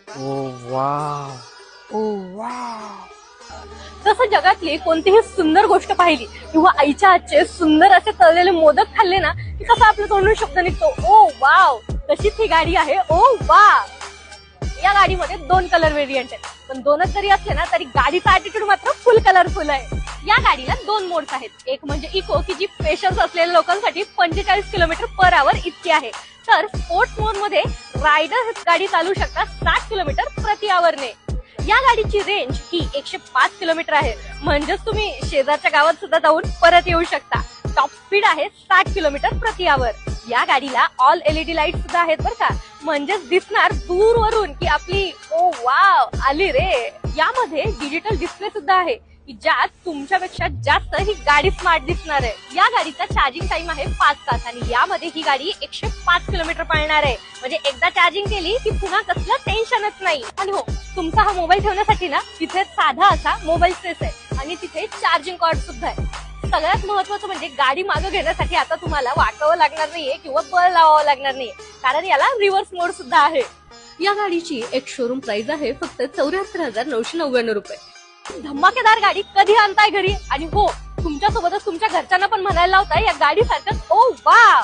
ओ wow, ओ wow. तसं जगातली कोणतीही सुंदर गोष्ट पाहिली किंवा आईच्या हातचे सुंदर असे तळलेले मोदक खाल्ले ना की कसं आपलं तोंडून शब्द निघतो ओ वाव. तशीच ही गाडी आहे ओ वा. या गाडीमध्ये 2 कलर व्हेरियंट आहेत, पण 2च जरी असले ना तरी गाडीचा ऍटिट्यूड मात्र फुल कलरफुल आहे. या गाडीला 2 मोड्स आहेत. एक म्हणजे इको की जी पेशन्स असलेल्या लोकांसाठी 45 km/h इतकी आहे. तर स्पोर्ट्स मोड मध्ये रायडर गाडी चालू शकतात 60 km/h ने. या गाडीची रेंज ही 105 किलोमीटर आहे, म्हणजेच तुम्ही शेजारच्या गावात सुद्धा जाऊन परत येऊ शकता. टॉप स्पीड आहे 60 km/h. या गाडीला ऑल LED लाईट सुद्धा आहेत बरं का, म्हणजेच दिसणार दूरवरून की आपली ओ वाव आली रे. यामध्ये डिजिटल डिस्प्ले सुद्धा आहे की ज्यात तुमच्यापेक्षा जास्त ही गाडी स्मार्ट दिसणार आहे. या गाडीचा चार्जिंग टाइम आहे 5 तास आणि यामध्ये ही गाडी 105 किलोमीटर पळणार आहे. म्हणजे एकदा चार्जिंग केली की पुन्हा कसलं टेन्शनच नाही. आणि हो, तुमचा हा मोबाईल ठेवण्यासाठी ना तिथे साधा असा मोबाईल स्पेस आहे आणि तिथे चार्जिंग कॉर्ड सुद्धा आहे. सगळ्यात महत्वाचं म्हणजे गाडी मागं घेण्यासाठी आता तुम्हाला वाकावं लागणार नाहीये किंवा बळ लावावं लागणार नाहीये, कारण याला रिव्हर्स मोड सुद्धा आहे. या गाडीची एक शोरूम प्राइस आहे फक्त 74,999 रुपये. धमाकेदार गाडी कधी आणताय घरी? आणि हो, तुमच्यासोबतच तुमच्या घरच्यांना पण म्हणायला लावताय या गाडीसारखं ओ वा.